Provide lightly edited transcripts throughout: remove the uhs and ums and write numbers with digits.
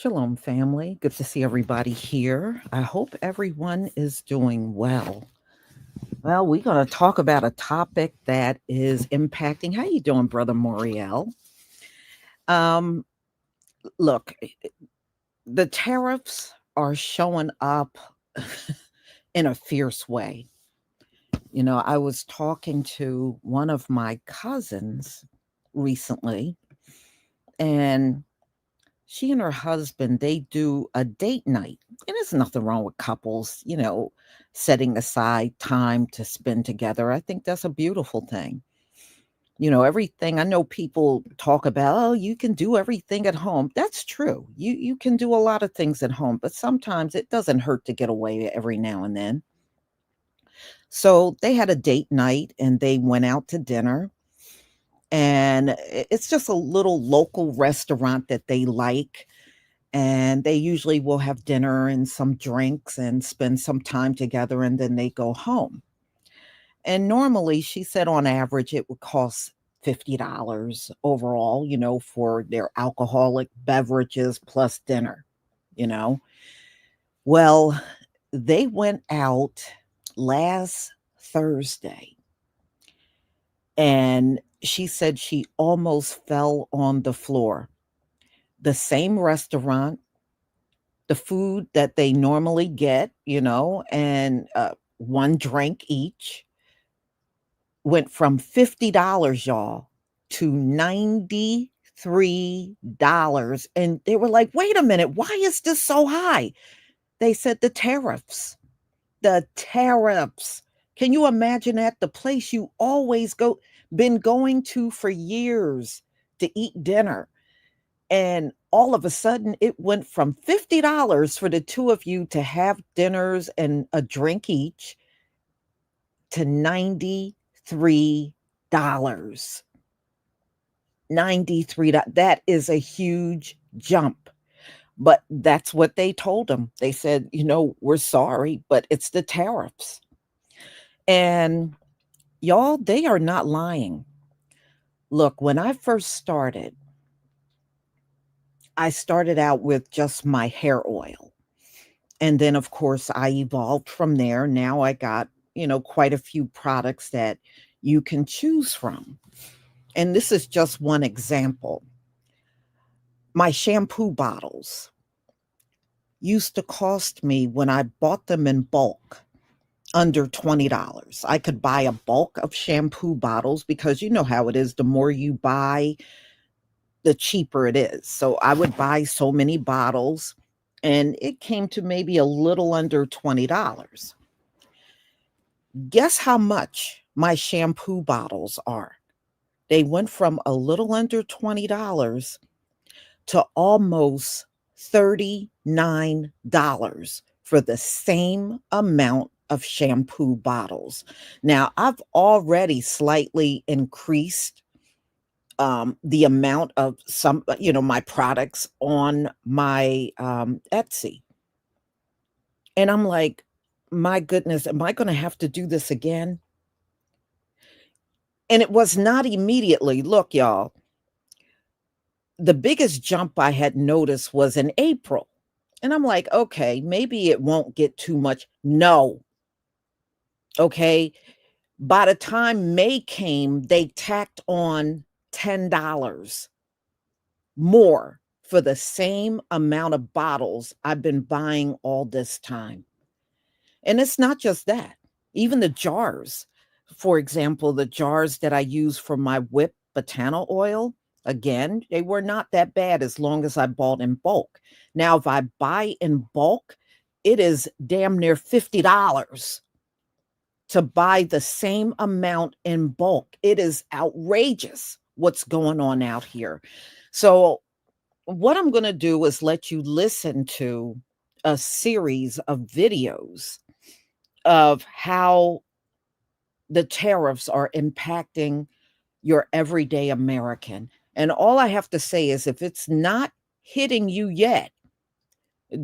Shalom, family. Good to see everybody here. I hope everyone is doing well. Well, we're going to talk about a topic that is impacting. How you doing, Brother Moriel? Um, Look, the tariffs are showing up in a fierce way. I was talking to one of my cousins recently, and she and her husband, they do a date night. And there's nothing wrong with couples, setting aside time to spend together. I think that's a beautiful thing. Everything I know people talk about, oh, you can do everything at home. That's true. You can do a lot of things at home, but sometimes it doesn't hurt to get away every now and then. So they had a date night and they went out to dinner. And it's just a little local restaurant that they like, and they usually will have dinner and some drinks and spend some time together, and then they go home. And normally, she said on average it would cost $50 overall, for their alcoholic beverages plus dinner, you know. Well, they went out last Thursday, and she said she almost fell on the floor. The same restaurant, the food that they normally get, and one drink each went from $50, y'all, to $93. And they were like, wait a minute, why is this so high? They said the tariffs. The tariffs. Can you imagine that? The place you always been going to for years to eat dinner. And all of a sudden, it went from $50 for the two of you to have dinners and a drink each to $93. $93. That is a huge jump. But that's what they told them. They said, we're sorry, but it's the tariffs. And y'all, they are not lying. Look, when I first started, I started out with just my hair oil. And then, of course, I evolved from there. Now I got, quite a few products that you can choose from. And this is just one example. My shampoo bottles used to cost me, when I bought them in bulk, under $20. I could buy a bulk of shampoo bottles because you know how it is. The more you buy, the cheaper it is. So I would buy so many bottles, and it came to maybe a little under $20. Guess how much my shampoo bottles are? They went from a little under $20 to almost $39 for the same amount of shampoo bottles. Now, I've already slightly increased the amount of some, my products on my Etsy. And I'm like, my goodness, am I going to have to do this again? And it was not immediately. Look, y'all, the biggest jump I had noticed was in April. And I'm like, okay, maybe it won't get too much. No. Okay. By the time May came, they tacked on $10 more for the same amount of bottles I've been buying all this time. And it's not just that. Even the jars, for example, the jars that I use for my whip botana oil, again, they were not that bad as long as I bought in bulk. Now, if I buy in bulk, it is damn near $50 to buy the same amount in bulk. It is outrageous what's going on out here. So, what I'm going to do is let you listen to a series of videos of how the tariffs are impacting your everyday American. And all I have to say is, if it's not hitting you yet,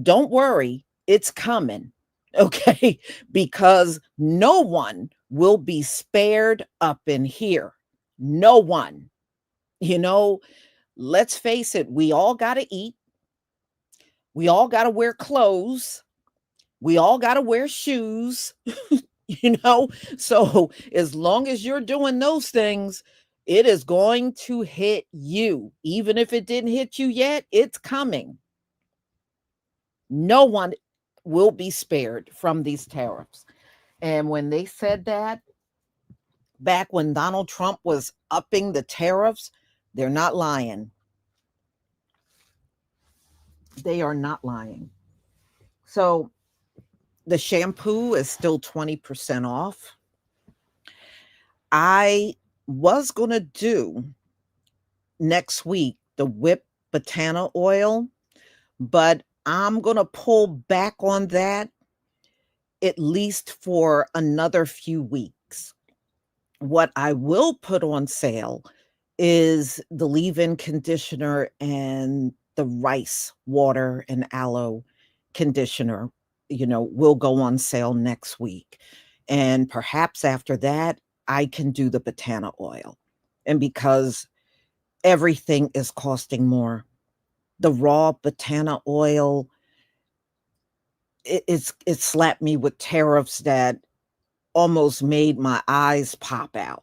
don't worry, it's coming. Okay. Because no one will be spared up in here. No one. Let's face it, we all got to eat. We all got to wear clothes. We all got to wear shoes, you know? So as long as you're doing those things, it is going to hit you. Even if it didn't hit you yet, it's coming. No one will be spared from these tariffs. And when they said that back when Donald Trump was upping the tariffs, they're not lying. They are not lying. So the shampoo is still 20% off. I was going to do next week the whipped botana oil, but I'm going to pull back on that at least for another few weeks. What I will put on sale is the leave-in conditioner and the rice water and aloe conditioner, will go on sale next week. And perhaps after that, I can do the botana oil. And because everything is costing more, the raw botana oil, it slapped me with tariffs that almost made my eyes pop out.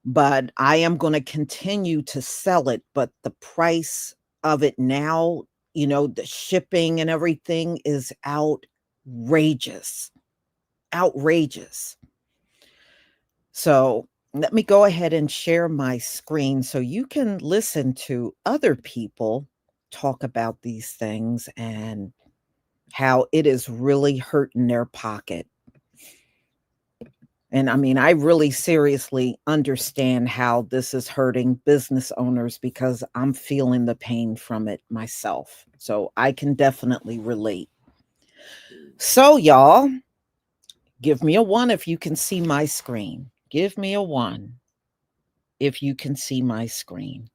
But I am going to continue to sell it. But the price of it now, the shipping and everything is outrageous. Outrageous. So let me go ahead and share my screen so you can listen to other people talk about these things and how it is really hurting their pocket. And I mean, I really seriously understand how this is hurting business owners because I'm feeling the pain from it myself. So I can definitely relate. So, y'all, give me a 1 if you can see my screen. Give me a 1 if you can see my screen.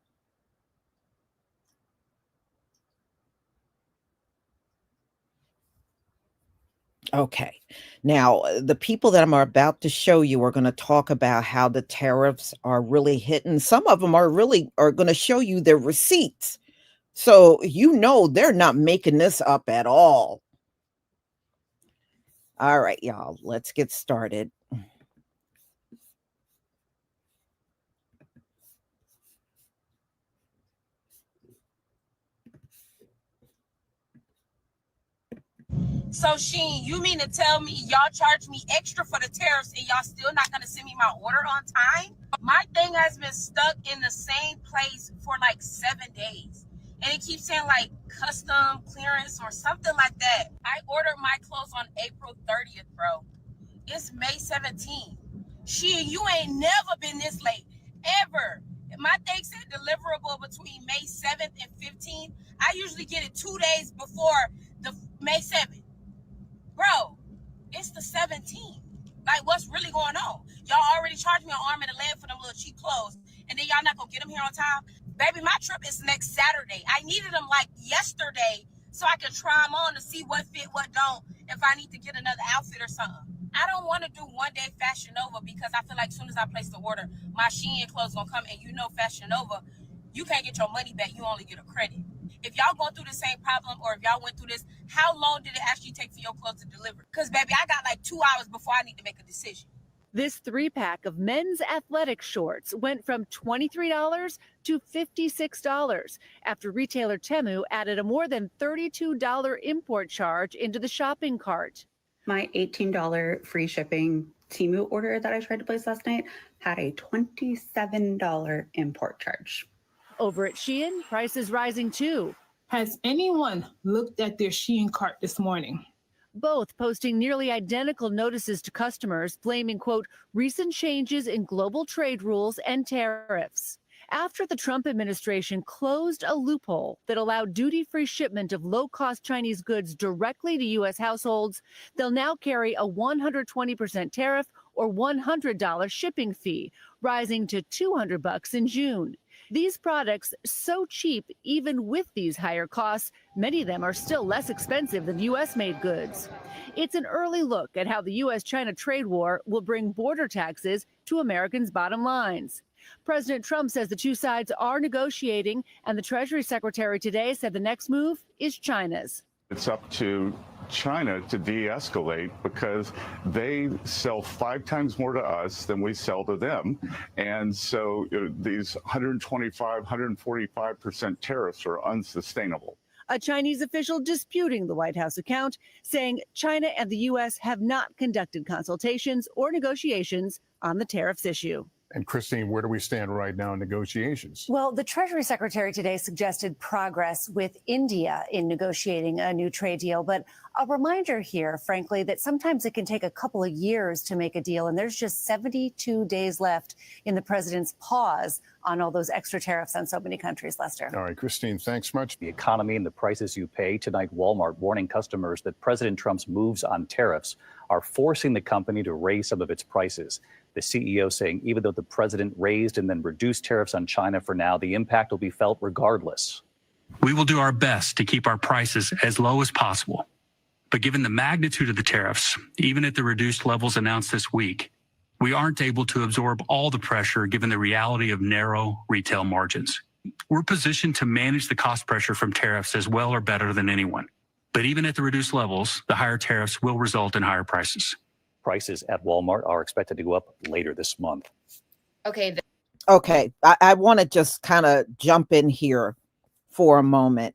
Okay. Now, the people that I'm about to show you are going to talk about how the tariffs are really hitting. Some of them are going to show you their receipts. So, they're not making this up at all. All right, y'all, let's get started. So Sheen, you mean to tell me y'all charge me extra for the tariffs and y'all still not gonna send me my order on time? My thing has been stuck in the same place for like 7 days. And it keeps saying like custom clearance or something like that. I ordered my clothes on April 30th, bro. It's May 17th. Sheen, you ain't never been this late. Ever. My thing said deliverable between May 7th and 15th. I usually get it 2 days before the May 7th. Bro, it's the 17th. Like, what's really going on? Y'all already charged me an arm and a leg for them little cheap clothes, and then y'all not gonna get them here on time? Baby, my trip is next Saturday. I needed them like yesterday so I could try them on to see what fit, what don't, if I need to get another outfit or something. I don't want to do one day Fashion Nova because I feel like as soon as I place the order, my Shein clothes gonna come, and Fashion Nova, you can't get your money back. You only get a credit. If y'all going through the same problem, or if y'all went through this, how long did it actually take for your clothes to deliver? Because, baby, I got like 2 hours before I need to make a decision. This 3-pack of men's athletic shorts went from $23 to $56 after retailer Temu added a more than $32 import charge into the shopping cart. My $18 free shipping Temu order that I tried to place last night had a $27 import charge. Over at Shein, prices rising too. Has anyone looked at their Shein cart this morning? Both posting nearly identical notices to customers, blaming, quote, recent changes in global trade rules and tariffs. After the Trump administration closed a loophole that allowed duty-free shipment of low-cost Chinese goods directly to U.S. households, they'll now carry a 120% tariff or $100 shipping fee, rising to $200 in June. These products, so cheap even with these higher costs, many of them are still less expensive than U.S.-made goods. It's an early look at how the U.S.-China trade war will bring border taxes to Americans' bottom lines. President Trump says the two sides are negotiating, and the Treasury Secretary today said the next move is China's. It's up to China to de-escalate because they sell 5 times more to us than we sell to them. And so these 125, 145% tariffs are unsustainable. A Chinese official disputing the White House account, saying China and the U.S. have not conducted consultations or negotiations on the tariffs issue. And Christine, where do we stand right now in negotiations? Well, the Treasury Secretary today suggested progress with India in negotiating a new trade deal. But a reminder here, frankly, that sometimes it can take a couple of years to make a deal. And there's just 72 days left in the president's pause on all those extra tariffs on so many countries, Lester. All right, Christine, thanks much. The economy and the prices you pay. Tonight, Walmart warning customers that President Trump's moves on tariffs are forcing the company to raise some of its prices. The CEO saying even though the president raised and then reduced tariffs on China for now, the impact will be felt regardless. We will do our best to keep our prices as low as possible. But given the magnitude of the tariffs, even at the reduced levels announced this week, we aren't able to absorb all the pressure given the reality of narrow retail margins. We're positioned to manage the cost pressure from tariffs as well or better than anyone. But even at the reduced levels, the higher tariffs will result in higher prices. Prices at Walmart are expected to go up later this month. Okay. Okay, I want to just kind of jump in here for a moment.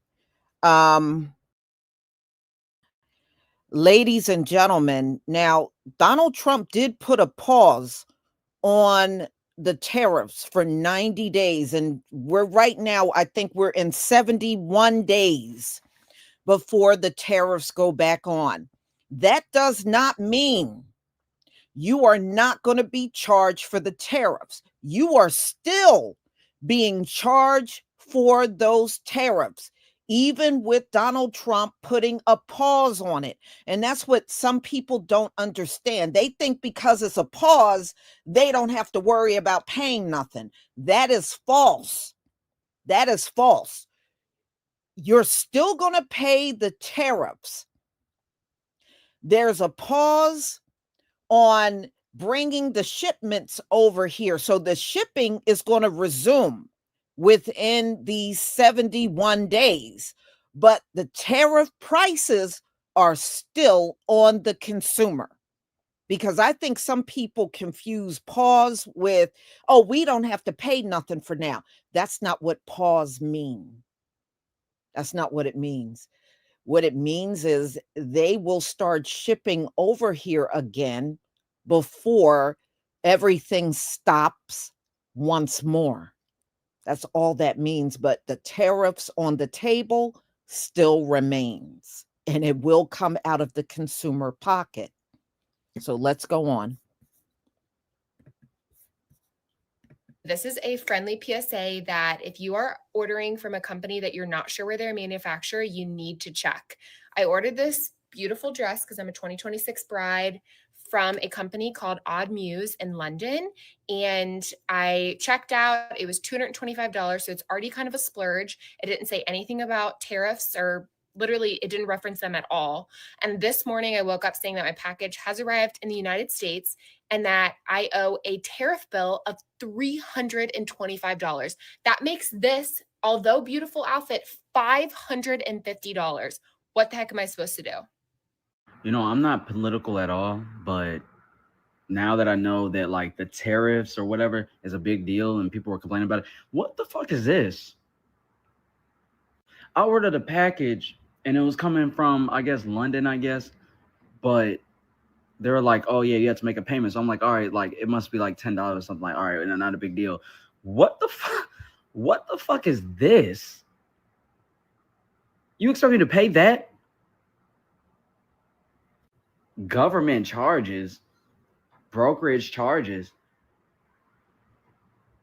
Ladies and gentlemen, now Donald Trump did put a pause on the tariffs for 90 days. And we're right now, I think we're in 71 days before the tariffs go back on. That does not mean you are not going to be charged for the tariffs. You are still being charged for those tariffs, even with Donald Trump putting a pause on it. And that's what some people don't understand. They think because it's a pause, they don't have to worry about paying nothing. That is false. That is false. You're still going to pay the tariffs. There's a pause on bringing the shipments over here. So the shipping is going to resume within these 71 days, but the tariff prices are still on the consumer. Because I think some people confuse pause with, oh, we don't have to pay nothing for now. That's not what pause means. That's not what it means. What it means is they will start shipping over here again before everything stops once more. That's all that means. But the tariffs on the table still remains, and it will come out of the consumer pocket. So let's go on. This is a friendly PSA that if you are ordering from a company that you're not sure where they're manufacturer, you need to check. I ordered this beautiful dress because I'm a 2026 bride from a company called Odd Muse in London. And I checked out, it was $225. So it's already kind of a splurge. It didn't say anything about tariffs or literally it didn't reference them at all. And this morning I woke up saying that my package has arrived in the United States and that I owe a tariff bill of $325. That makes this, although beautiful outfit, $550. What the heck am I supposed to do? You know, I'm not political at all, but now that I know that like the tariffs or whatever is a big deal and people were complaining about it, what the fuck is this? I ordered a package and it was coming from, I guess, London, but they were like, oh yeah, you have to make a payment. So I'm like, all right, like it must be like $10 or something. Like, all right, not a big deal. What the fuck is this? You expect me to pay that? Government charges, brokerage charges.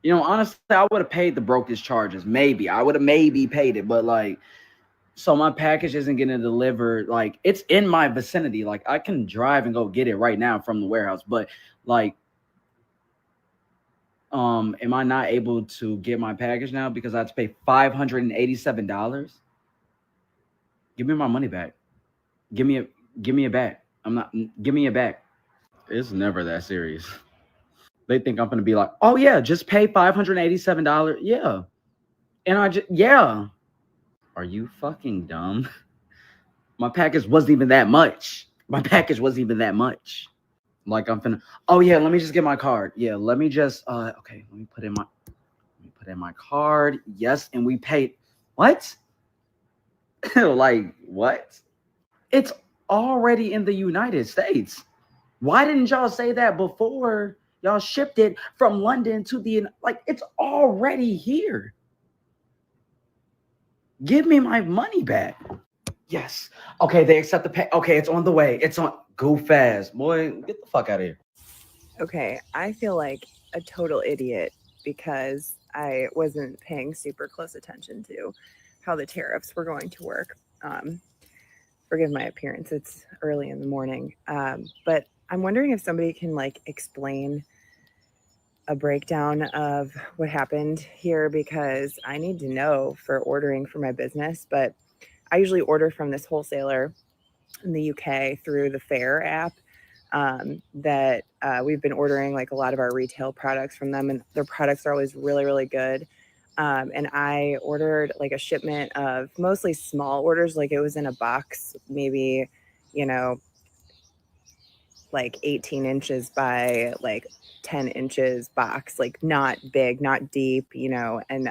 You know, honestly, I would have paid the brokerage charges. Maybe I would have paid it, but like, so my package isn't getting delivered. Like, it's in my vicinity. Like, I can drive and go get it right now from the warehouse. But like, am I not able to get my package now because I have to pay $587? Give me my money back. Give me it back. Give me it back. It's never that serious. They think I'm going to be like, oh, yeah, just pay $587. Yeah. And I just, yeah. Are you fucking dumb? My package wasn't even that much. My package wasn't even that much. Like I'm finna, oh yeah, let me just get my card. Yeah, let me just, okay, let me put in my card. Yes, and we paid, what? Like, what? It's already in the United States. Why didn't y'all say that before y'all shipped it from London to the, like, it's already here. Give me my money back. Yes. Okay, they accept the pay. Okay, it's on the way. It's on. Go fast. Boy, get the fuck out of here. Okay, I feel like a total idiot because I wasn't paying super close attention to how the tariffs were going to work. Forgive my appearance, it's early in the morning. But I'm wondering if somebody can like explain a breakdown of what happened here, because I need to know for ordering for my business. But I usually order from this wholesaler in the UK through the Fair app. That we've been ordering like a lot of our retail products from them, and their products are always really, really good. And I ordered like a shipment of mostly small orders, like it was in a box, maybe, you know, like 18 inches by like 10 inches box, like not big, not deep, you know, and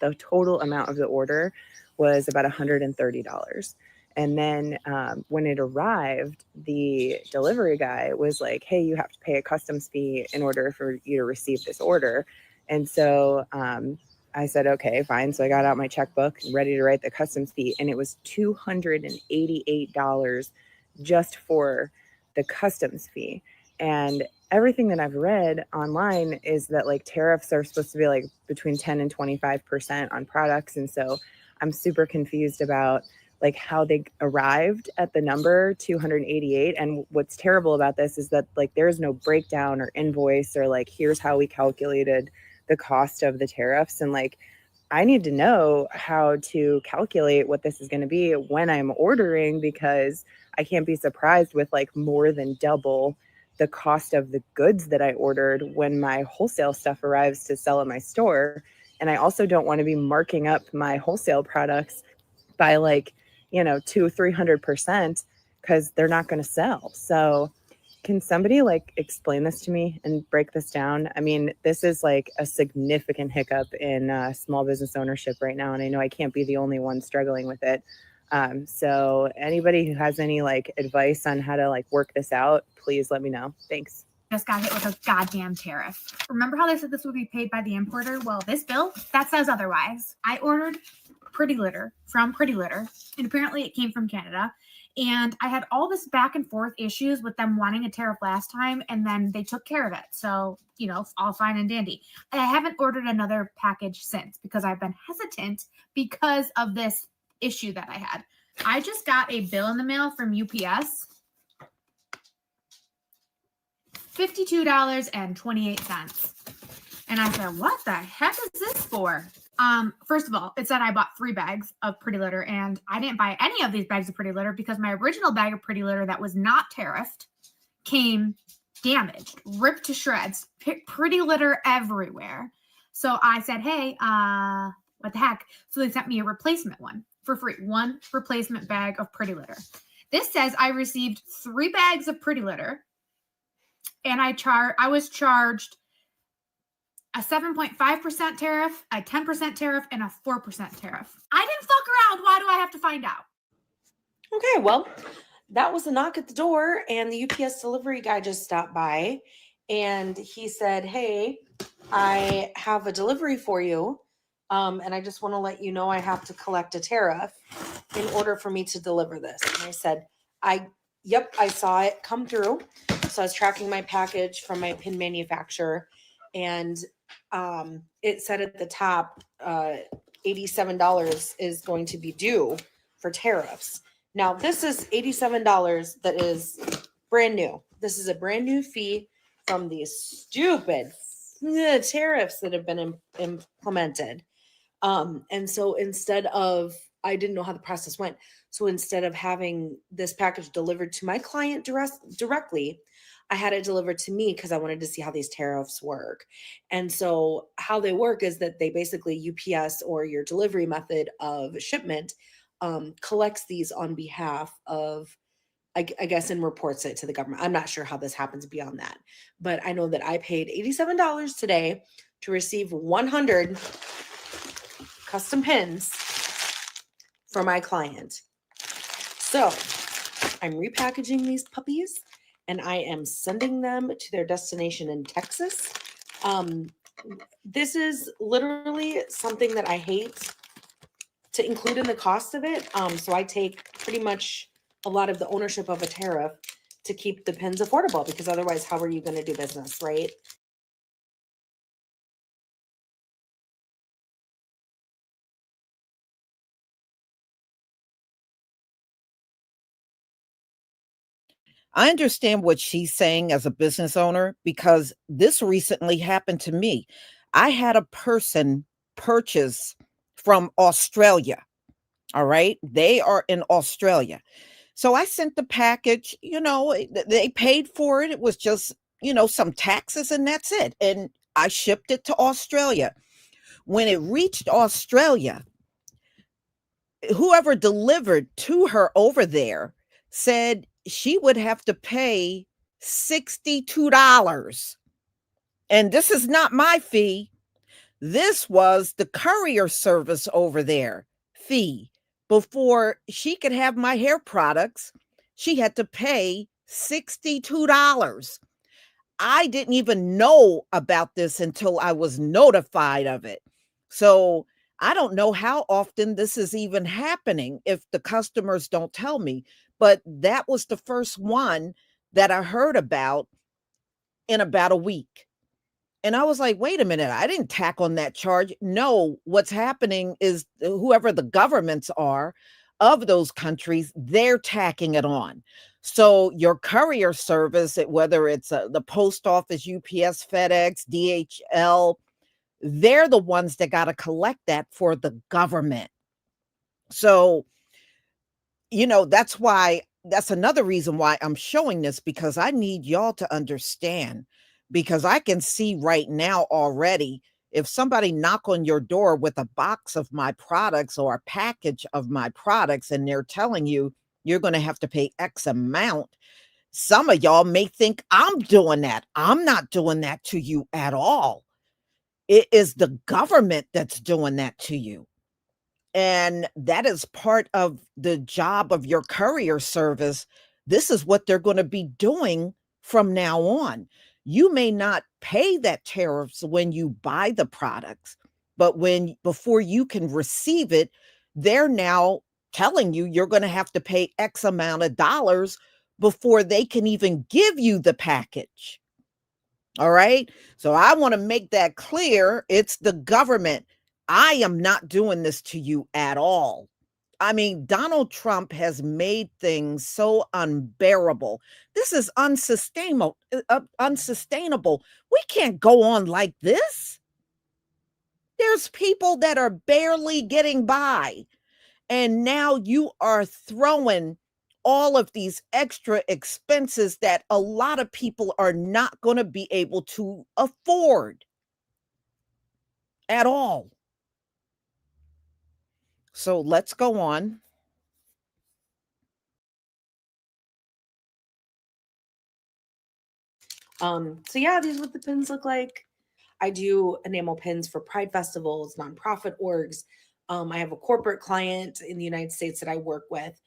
the total amount of the order was about $130. And then when it arrived, the delivery guy was like, hey, you have to pay a customs fee in order for you to receive this order. And so I said, okay, fine. So I got out my checkbook ready to write the customs fee. And it was $288 just for the customs fee. And everything that I've read online is that like tariffs are supposed to be like between 10 and 25% on products. And so I'm super confused about like how they arrived at the number 288. And what's terrible about this is that like there's no breakdown or invoice or like here's how we calculated the cost of the tariffs. And like I need to know how to calculate what this is going to be when I'm ordering, because I can't be surprised with like more than double the cost of the goods that I ordered when my wholesale stuff arrives to sell at my store. And I also don't want to be marking up my wholesale products by like, you know, 200-300% because they're not going to sell. So can somebody like explain this to me and break this down? I mean, this is like a significant hiccup in small business ownership right now. And I know I can't be the only one struggling with it. So anybody who has any like advice on how to like work this out, please let me know. Thanks. Just got hit with a goddamn tariff. Remember how they said this would be paid by the importer? Well, this bill, that says otherwise. I ordered Pretty Litter from Pretty Litter, and apparently it came from Canada. And I had all this back and forth issues with them wanting a tariff last time, and then they took care of it. So, you know, all fine and dandy. I haven't ordered another package since because I've been hesitant because of this issue that I had. I just got a bill in the mail from UPS. $52.28. And I said, what the heck is this for? First of all, it said I bought 3 bags of Pretty Litter, and I didn't buy any of these bags of Pretty Litter because my original bag of Pretty Litter that was not tariffed came damaged, ripped to shreds, Pretty Litter everywhere. So I said, hey, what the heck? So they sent me a replacement one for free, 1 replacement bag of Pretty Litter. This says I received 3 bags of Pretty Litter, and I was charged a 7.5% tariff, a 10% tariff, and a 4% tariff. I didn't fuck around. Why do I have to find out? Okay, well, that was a knock at the door, and the UPS delivery guy just stopped by, and he said, hey, I have a delivery for you, and I just want to let you know I have to collect a tariff in order for me to deliver this. And I said, yep, I saw it come through. So I was tracking my package from my pin manufacturer, and it said at the top, $87 is going to be due for tariffs. Now, this is $87 that is brand new. This is a brand new fee from these stupid tariffs that have been implemented. And so instead of, I didn't know how the process went. So instead of having this package delivered to my client directly, I had it delivered to me because I wanted to see how these tariffs work. And so how they work is that they basically UPS or your delivery method of shipment collects these on behalf of, I guess, and reports it to the government. I'm not sure how this happens beyond that, but I know that I paid $87 today to receive 100 custom pins for my client. So I'm repackaging these puppies and I am sending them to their destination in Texas. This is literally something that I hate to include in the cost of it. So I take pretty much a lot of the ownership of a tariff to keep the pins affordable, because otherwise, how are you going to do business, right? I understand what she's saying as a business owner because this recently happened to me. I had a person purchase from Australia. All right. They are in Australia. So I sent the package, they paid for it. It was just, some taxes and that's it. And I shipped it to Australia. When it reached Australia, whoever delivered to her over there said she would have to pay $62. And this is not my fee. This was the courier service over there fee. Before she could have my hair products, she had to pay $62. I didn't even know about this until I was notified of it. So I don't know how often this is even happening if the customers don't tell me. But that was the first one that I heard about in about a week. And I was like, wait a minute, I didn't tack on that charge. No, what's happening is whoever the governments are of those countries, they're tacking it on. So your courier service, whether it's the post office, UPS, FedEx, DHL, they're the ones that got to collect that for the government. So, that's another reason why I'm showing this, because I need y'all to understand, because I can see right now already, if somebody knock on your door with a box of my products or a package of my products and they're telling you you're going to have to pay X amount, some of y'all may think I'm doing that. I'm not doing that to you at all. It is the government that's doing that to you. And that is part of the job of your courier service. This is what they're going to be doing from now on. You may not pay that tariffs when you buy the products, but before you can receive it, they're now telling you you're going to have to pay X amount of dollars before they can even give you the package. All right. So I want to make that clear. It's the government. I am not doing this to you at all. I mean, Donald Trump has made things so unbearable. This is unsustainable. Unsustainable. We can't go on like this. There's people that are barely getting by. And now you are throwing all of these extra expenses that a lot of people are not going to be able to afford at all. So let's go on. So yeah, these are what the pins look like. I do enamel pins for pride festivals, nonprofit orgs. I have a corporate client in the United States that I work with.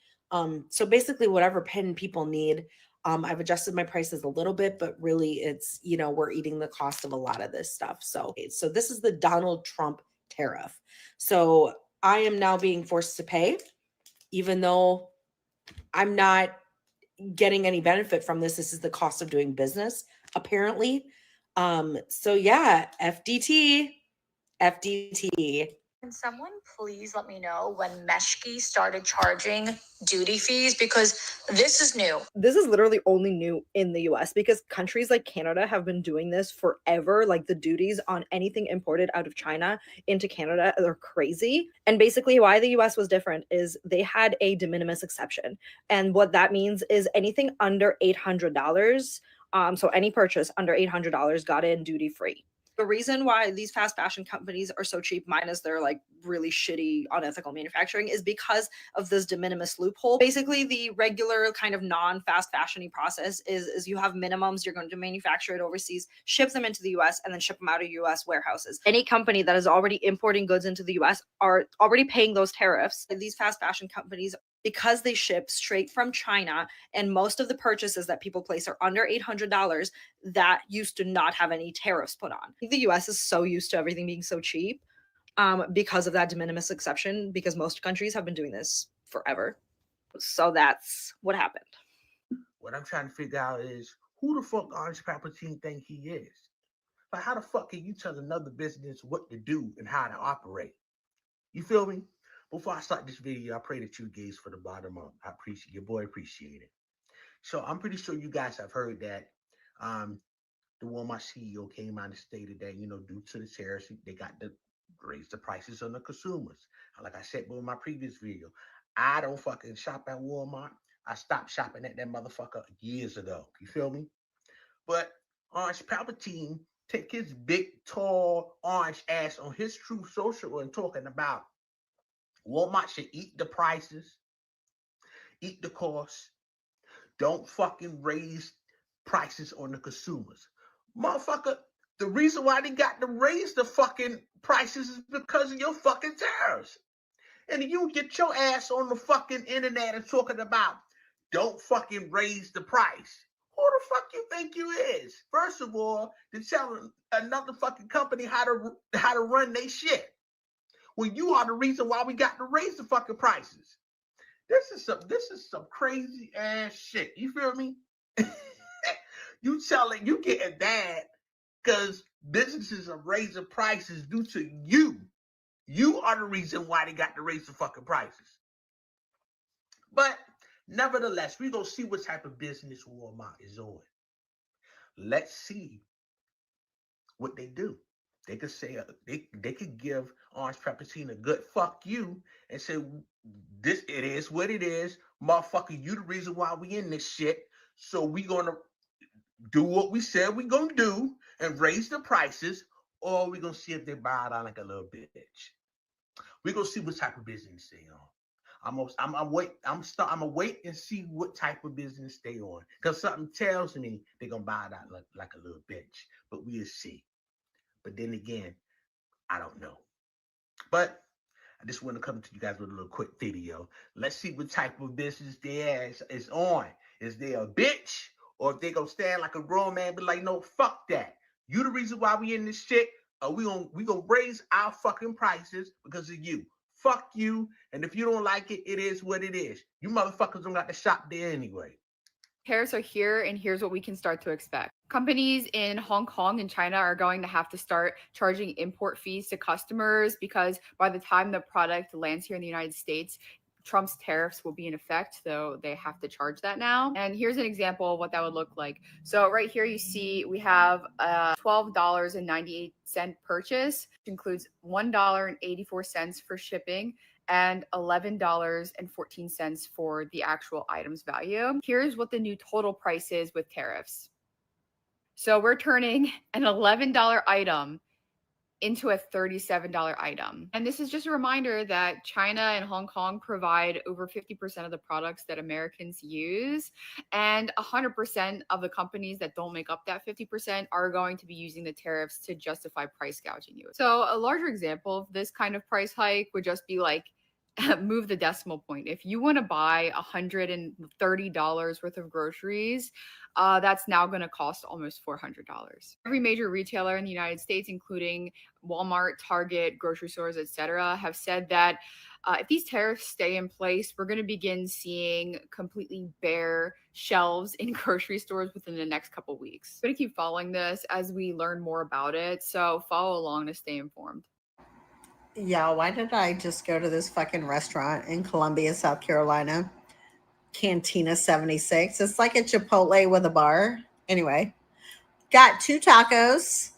So basically whatever pin people need, I've adjusted my prices a little bit, but really it's, we're eating the cost of a lot of this stuff. So this is the Donald Trump tariff. So I am now being forced to pay, even though I'm not getting any benefit from this. This is the cost of doing business, apparently. So yeah, FDT. Can someone please let me know when Meshki started charging duty fees? Because this is new. This is literally only new in the US because countries like Canada have been doing this forever. Like the duties on anything imported out of China into Canada are crazy. And basically why the US was different is they had a de minimis exception. And what that means is anything under $800 So any purchase under $800 got in duty free. The reason why these fast fashion companies are so cheap, minus their like really shitty, unethical manufacturing, is because of this de minimis loophole. Basically, the regular kind of non-fast fashion-y process is you have minimums. You're going to manufacture it overseas, ship them into the US, and then ship them out of US warehouses. Any company that is already importing goods into the US are already paying those tariffs. These fast fashion companies, because they ship straight from China, and most of the purchases that people place are under $800, that used to not have any tariffs put on. I think the US is so used to everything being so cheap because of that de minimis exception, because most countries have been doing this forever. So that's what happened. What I'm trying to figure out is who the fuck Orange Palpatine think he is? Like, how the fuck can you tell another business what to do and how to operate? You feel me? Before I start this video, I pray that you gaze for the bottom up. I appreciate your boy, appreciate it. So I'm pretty sure you guys have heard that the Walmart CEO came out and stated that, due to the tariffs, they got to raise the prices on the consumers. And like I said in my previous video, I don't fucking shop at Walmart. I stopped shopping at that motherfucker years ago. You feel me? But Orange Palpatine take his big, tall, orange ass on his Truth Social and talking about Walmart should eat the prices, eat the costs. Don't fucking raise prices on the consumers. Motherfucker, the reason why they got to raise the fucking prices is because of your fucking tariffs. And you get your ass on the fucking internet and talking about don't fucking raise the price. Who the fuck you think you is? First of all, to tell another fucking company how to run their shit. When you are the reason why we got to raise the fucking prices. This is some crazy ass shit. You feel me? You getting bad because businesses are raising prices due to you. You are the reason why they got to raise the fucking prices. But nevertheless, we're going to see what type of business Walmart is on. Let's see what they do. They could say, they could give Orange Palpatine a good fuck you and say, it is what it is. Motherfucker, you the reason why we in this shit. So we going to do what we said we going to do and raise the prices, or we going to see if they bow down like a little bitch. We're going to see what type of business they on. I'm gonna wait and see what type of business they on, because something tells me they're gonna buy that like a little bitch. But we'll see. But then again, I don't know. But I just want to come to you guys with a little quick video. Let's see what type of business their ass is on. Is they a bitch, or if they gonna stand like a grown man, be like, no, fuck that. You the reason why we in this shit. We gonna raise our fucking prices because of you. Fuck you. And if you don't like it, it is what it is. You motherfuckers don't got to shop there anyway. Tariffs are here, and here's what we can start to expect. Companies in Hong Kong and China are going to have to start charging import fees to customers, because by the time the product lands here in the United States, Trump's tariffs will be in effect, so they have to charge that now. And here's an example of what that would look like. So right here you see we have a $12.98 purchase, which includes $1.84 for shipping and $11.14 for the actual item's value. Here's what the new total price is with tariffs. So we're turning an $11 item into a $37 item. And this is just a reminder that China and Hong Kong provide over 50% of the products that Americans use. And 100% of the companies that don't make up that 50% are going to be using the tariffs to justify price gouging you. So a larger example of this kind of price hike would just be like, move the decimal point. If you want to buy $130 worth of groceries, that's now going to cost almost $400. Every major retailer in the United States, including Walmart, Target, grocery stores, etc., have said that if these tariffs stay in place, we're going to begin seeing completely bare shelves in grocery stores within the next couple weeks. I'm going to keep following this as we learn more about it, so follow along to stay informed. Yeah, why did I just go to this fucking restaurant in Columbia, South Carolina? Cantina 76. It's like a Chipotle with a bar. Anyway, got 2 tacos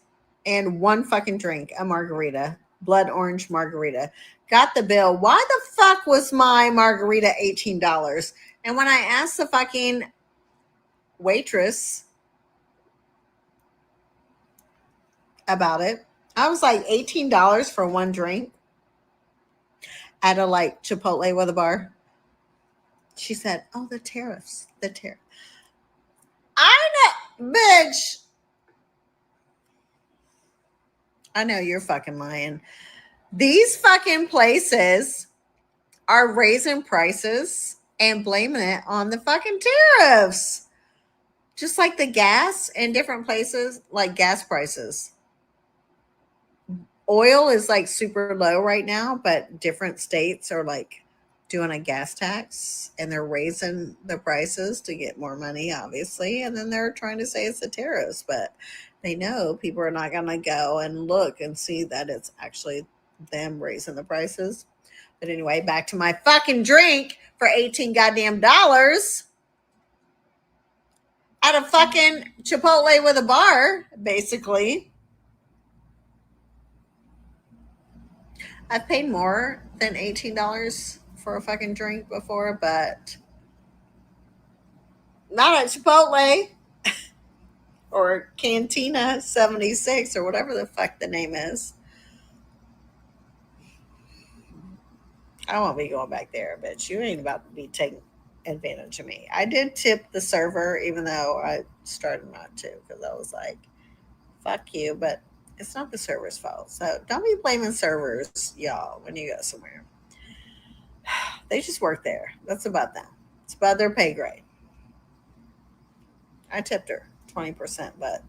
and 1 fucking drink, a margarita, blood orange margarita. Got the bill. Why the fuck was my margarita $18? And when I asked the fucking waitress, about it. I was like $18 for one drink at a like Chipotle with a bar. She said, "Oh, the tariffs, the tariff." I know, bitch. I know you're fucking lying. These fucking places are raising prices and blaming it on the fucking tariffs. Just like the gas in different places, like gas prices. Oil is like super low right now, but different states are like doing a gas tax and they're raising the prices to get more money, obviously. And then they're trying to say it's the tariffs, but they know people are not going to go and look and see that it's actually them raising the prices. But anyway, back to my fucking drink for 18 goddamn dollars at a fucking Chipotle with a bar, basically. I've paid more than $18 for a fucking drink before, but not at Chipotle or Cantina 76 or whatever the fuck the name is. I won't be going back there, bitch. You ain't about to be taking advantage of me. I did tip the server, even though I started not to, because I was like, fuck you, but it's not the server's fault. So don't be blaming servers, y'all, when you go somewhere. They just work there. That's about them. It's about their pay grade. I tipped her 20%, but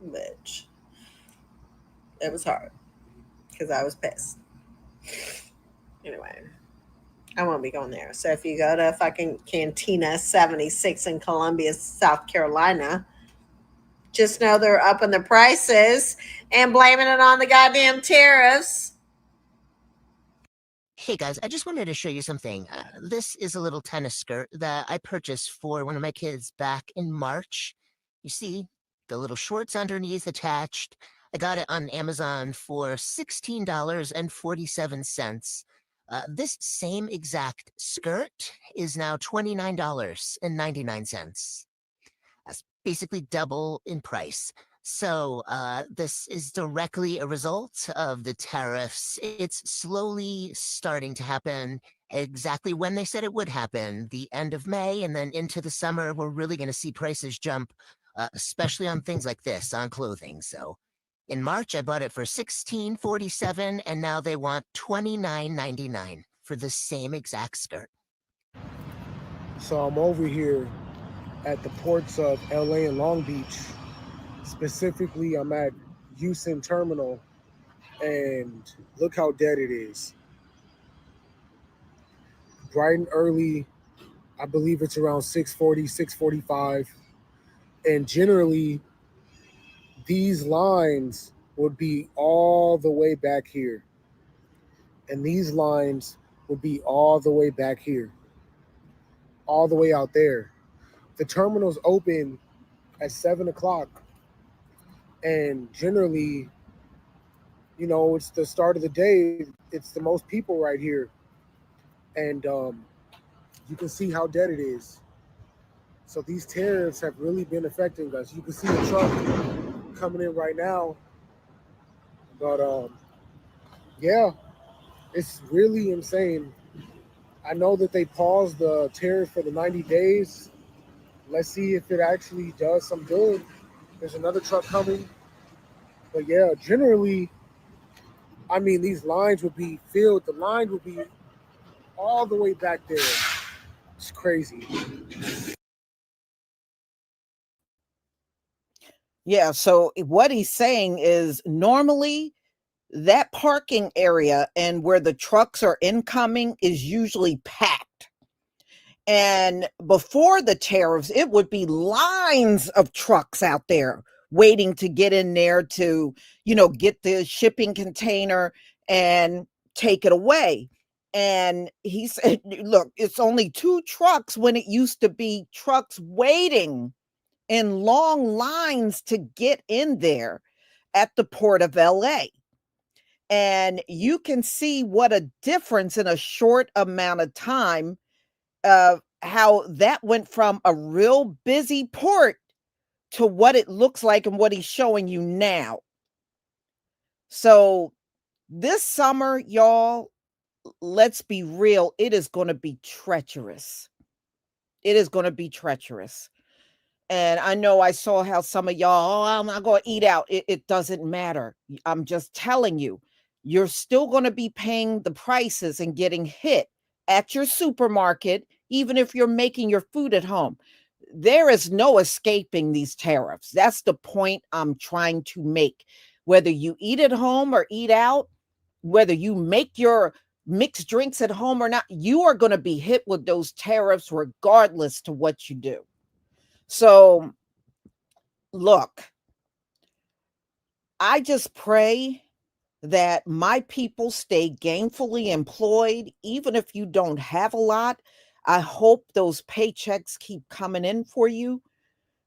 bitch, it was hard because I was pissed. Anyway, I won't be going there. So if you go to fucking Cantina 76 in Columbia, South Carolina, just know they're upping the prices and blaming it on the goddamn tariffs. Hey guys, I just wanted to show you something. This is a little tennis skirt that I purchased for one of my kids back in March. You see the little shorts underneath attached. I got it on Amazon for $16.47. This same exact skirt is now $29.99. That's basically double in price. So this is directly a result of the tariffs. It's slowly starting to happen exactly when they said it would happen, the end of May, and then into the summer, we're really going to see prices jump, especially on things like this, on clothing. So in March, I bought it for $16.47, and now they want $29.99 for the same exact skirt. So I'm over here at the ports of LA and Long Beach. Specifically, I'm at Houston Terminal, and look how dead it is. Bright and early, I believe it's around 6:40, 6:45. And generally, these lines would be all the way back here. And these lines would be all the way back here. All the way out there. The terminal's open at 7 o'clock. And generally, you know, it's the start of the day. It's the most people right here. And you can see how dead it is. So these tariffs have really been affecting us. You can see the truck coming in right now. But yeah, it's really insane. I know that they paused the tariff for the 90 days. Let's see if it actually does some good. There's another truck coming. But yeah, generally, I mean, these lines would be filled. The line would be all the way back there. It's crazy. Yeah, so what he's saying is normally that parking area and where the trucks are incoming is usually packed. And before the tariffs, it would be lines of trucks out there waiting to get in there to, you know, get the shipping container and take it away. And he said, look, it's only 2 trucks when it used to be trucks waiting in long lines to get in there at the port of LA. And you can see what a difference in a short amount of time of how that went from a real busy port to what it looks like and what he's showing you now. So this summer, y'all, let's be real, it is going to be treacherous. It is going to be treacherous. And I know I saw how some of y'all, oh, I'm not going to eat out. It doesn't matter. I'm just telling you, you're still going to be paying the prices and getting hit at your supermarket, even if you're making your food at home. There is no escaping these tariffs. That's the point I'm trying to make. Whether you eat at home or eat out, whether you make your mixed drinks at home or not, you are going to be hit with those tariffs regardless to what you do. So, look, I just pray that my people stay gainfully employed, even if you don't have a lot. I hope those paychecks keep coming in for you,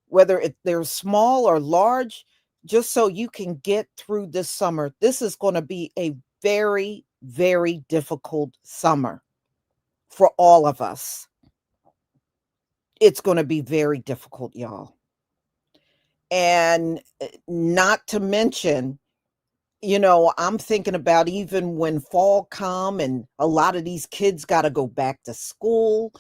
whether they're small or large, just so you can get through this summer. This is going to be a very, very difficult summer for all of us. It's going to be very difficult, y'all. And not to mention, I'm thinking about even when fall come and a lot of these kids got to go back to school.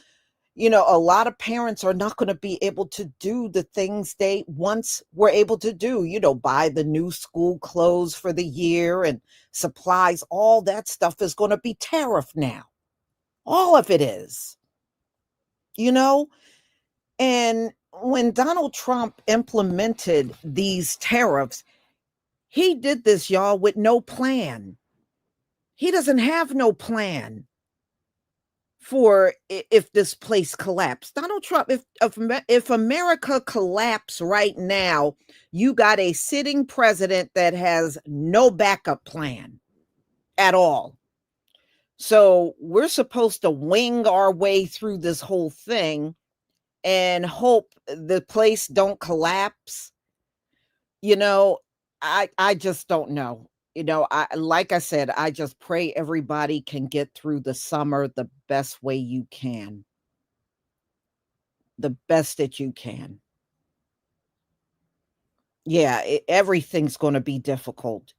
A lot of parents are not going to be able to do the things they once were able to do, buy the new school clothes for the year and supplies. All that stuff is going to be tariff now. All of it is, you know? And when Donald Trump implemented these tariffs, he did this, y'all, with no plan. He doesn't have no plan for if this place collapsed. Donald Trump, if America collapsed right now, you got a sitting president that has no backup plan at all. So we're supposed to wing our way through this whole thing and hope the place don't collapse. I just don't know. Like I said, I just pray everybody can get through the summer the best way you can. The best that you can. Yeah, everything's going to be difficult.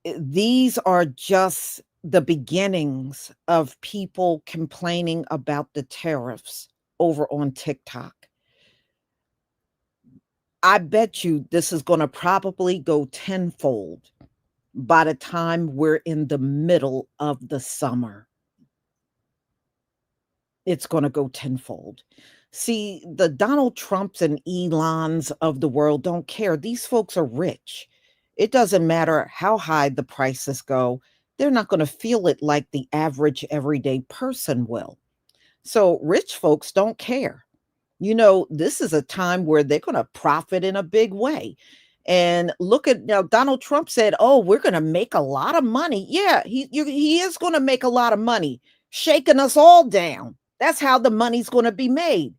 These are just the beginnings of people complaining about the tariffs over on TikTok. I bet you this is going to probably go tenfold by the time we're in the middle of the summer. It's going to go tenfold. See, the Donald Trumps and Elons of the world don't care. These folks are rich. It doesn't matter how high the prices go. They're not going to feel it like the average everyday person will. So rich folks don't care. This is a time where they're going to profit in a big way. And look at now, Donald Trump said, "Oh, we're going to make a lot of money." Yeah, he is going to make a lot of money, shaking us all down. That's how the money's going to be made.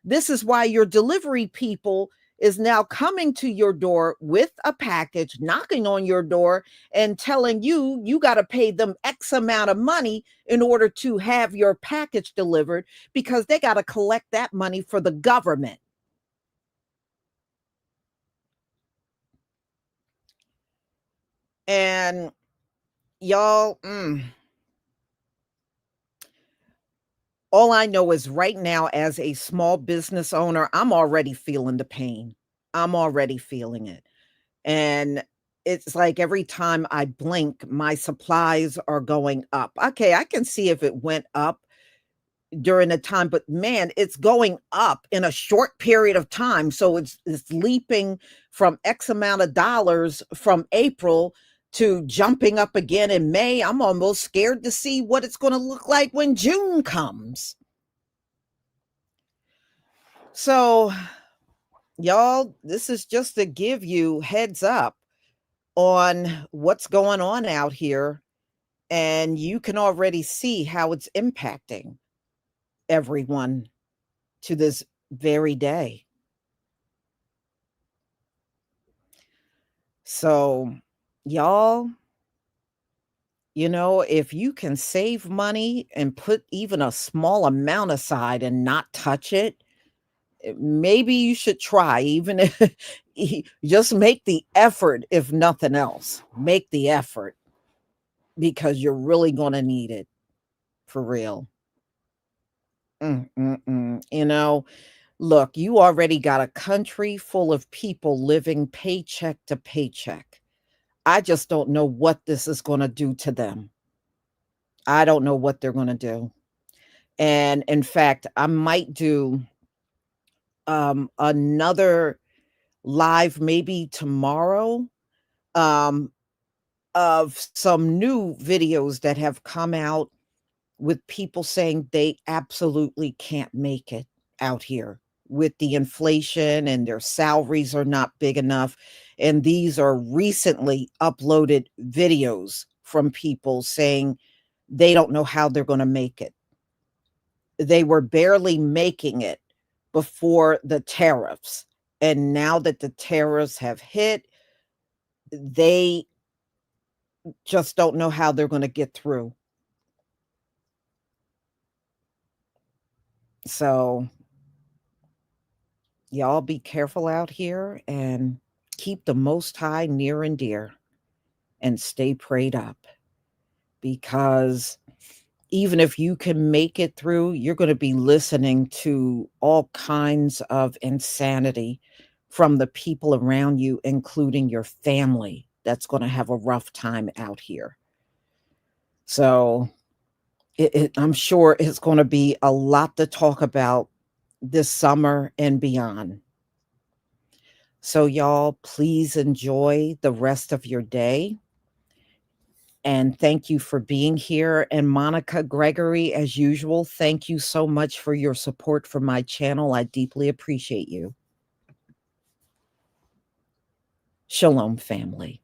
This is why your delivery people is now coming to your door with a package, knocking on your door and telling you got to pay them X amount of money in order to have your package delivered, because they got to collect that money for the government. And y'all, all I know is right now, as a small business owner, I'm already feeling the pain. I'm already feeling it. And it's like every time I blink, my supplies are going up. Okay, I can see if it went up during the time, but man, it's going up in a short period of time. So it's leaping from X amount of dollars from April to jumping up again in May. I'm almost scared to see what it's going to look like when June comes. So, y'all, this is just to give you heads up on what's going on out here. And you can already see how it's impacting everyone to this very day. So, y'all, if you can save money and put even a small amount aside and not touch it, maybe you should try, even if just make the effort, if nothing else. Make the effort because you're really going to need it for real. You know, look, you already got a country full of people living paycheck to paycheck. I just don't know what this is going to do to them. I don't know what they're going to do. And in fact, I might do another live maybe tomorrow um, of some new videos that have come out with people saying they absolutely can't make it out here with the inflation and their salaries are not big enough. And these are recently uploaded videos from people saying they don't know how they're going to make it. They were barely making it before the tariffs. And now that the tariffs have hit, they just don't know how they're going to get through. So y'all be careful out here and keep the Most High near and dear and stay prayed up, because even if you can make it through, you're going to be listening to all kinds of insanity from the people around you, including your family, that's going to have a rough time out here. So I'm sure it's going to be a lot to talk about this summer and beyond. So y'all, please enjoy the rest of your day. And thank you for being here. And Monica Gregory, as usual, thank you so much for your support for my channel. I deeply appreciate you. Shalom, family.